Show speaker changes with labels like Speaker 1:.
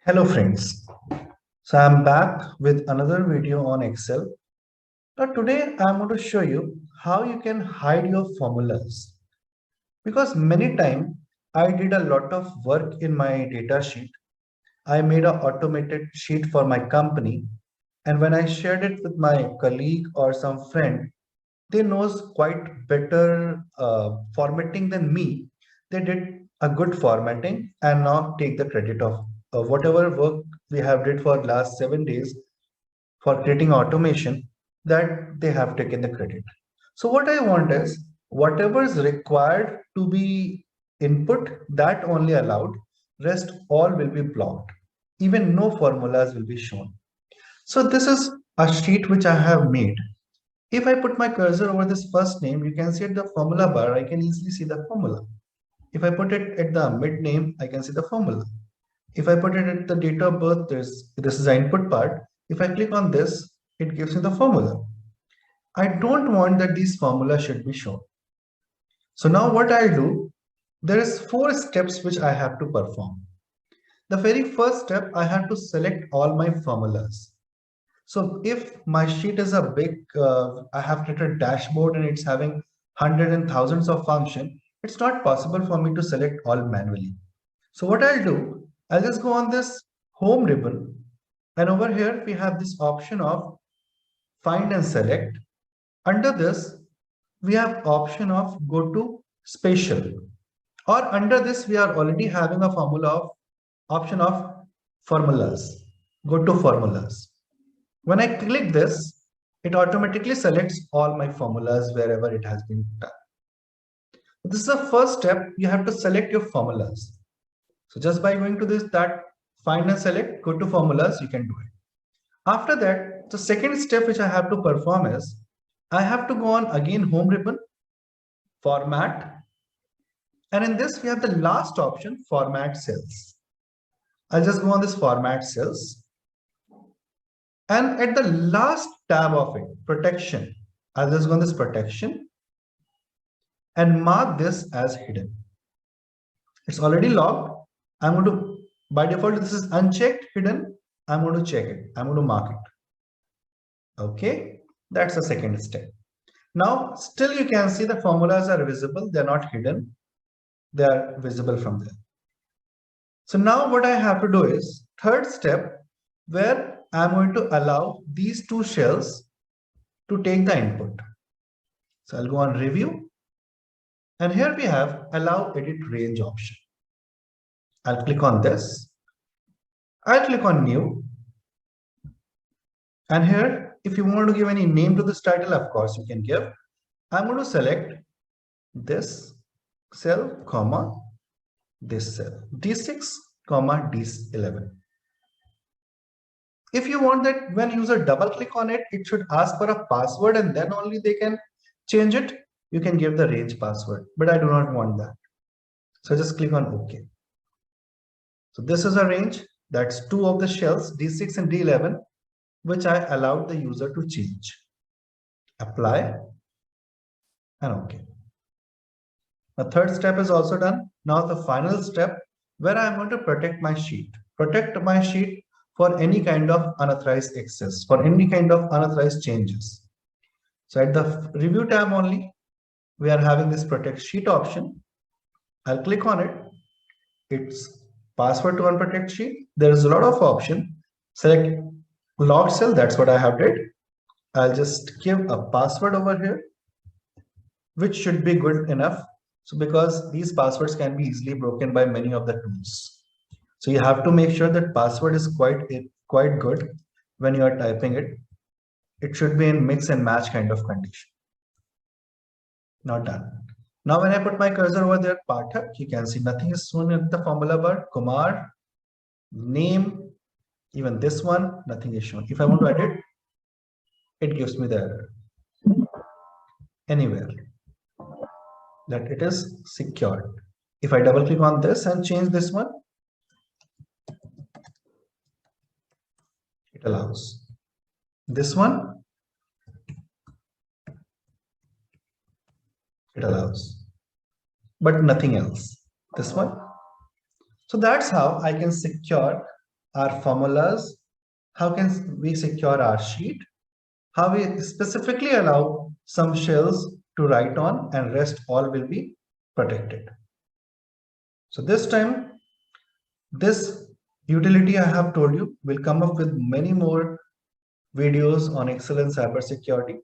Speaker 1: Hello friends. So I'm back with another video on Excel. Now today I'm going to show you how you can hide your formulas. Because many times I did a lot of work in my data sheet. I made an automated sheet for my company, and when I shared it with my colleague or some friend, they knows quite better formatting than me. They did a good formatting and now take the credit of whatever work we have did for last 7 days for creating automation, that they have taken the credit. So what I want is whatever is required to be input, that only allowed, rest all will be blocked. Even no formulas will be shown. So this is a sheet which I have made. If I put my cursor over this first name, you can see at the formula bar, I can easily see the formula. If I put it at the mid name, I can see the formula. If I put it at the date of birth, this is the input part. If I click on this, it gives me the formula. I don't want that these formulas should be shown. So now what I'll do, there is 4 steps which I have to perform. The very first step, I have to select all my formulas. So if my sheet is a big, I have created a dashboard and it's having hundreds and thousands of functions, it's not possible for me to select all manually. So what I'll do, I'll just go on this home ribbon, and over here we have this option of find and select. Under this, we have option of go to spatial, or under this we are already having a formula of option of formulas. Go to formulas. When I click this, it automatically selects all my formulas wherever it has been done. This is the first step. You have to select your formulas. So just by going to that find and select, go to formulas, you can do it. After that, the second step which I have to perform is I have to go on again home ribbon, format, and in this we have the last option, format cells. I'll just go on this format cells, and at the last tab of it, protection, I'll just go on this protection and mark this as hidden. It's already logged. I'm going to, by default, this is unchecked, hidden. I'm going to check it. I'm going to mark it. Okay, that's the second step. Now, still you can see the formulas are visible. They're not hidden. They are visible from there. So now what I have to do is third step, where I'm going to allow these two shells to take the input. So I'll go on review, and here we have allow edit range option. I'll click on this. I'll click on new. And here, if you want to give any name to this title, of course you can give. I'm going to select this cell, comma, this cell, D6, comma, D11. If you want that when user double click on it, it should ask for a password and then only they can change it. You can give the range password, but I do not want that. So just click on OK. So this is a range. That's two of the shells, D6 and D11, which I allowed the user to change. Apply and OK. The third step is also done. Now the final step, where I'm going to protect my sheet. Protect my sheet for any kind of unauthorized access, for any kind of unauthorized changes. So at the review tab only, we are having this protect sheet option. I'll click on it. It's password to unprotect sheet. There is a lot of option. Select logged cell. That's what I have did. I'll just give a password over here, which should be good enough. So because these passwords can be easily broken by many of the tools. So you have to make sure that password is quite good when you are typing it. It should be in mix and match kind of condition. Not done. Now when I put my cursor over there, Pathak, you can see nothing is shown at the formula bar. Kumar, name, even this one, nothing is shown. If I want to edit, it gives me the error. Anywhere that it is secured. If I double click on this and change this one, it allows. This one, it allows, but nothing else. This one. So that's how I can secure our formulas, how can we secure our sheet, how we specifically allow some shells to write on, and rest all will be protected. So this time, this utility I have told you will come up with many more videos on Excel and cybersecurity.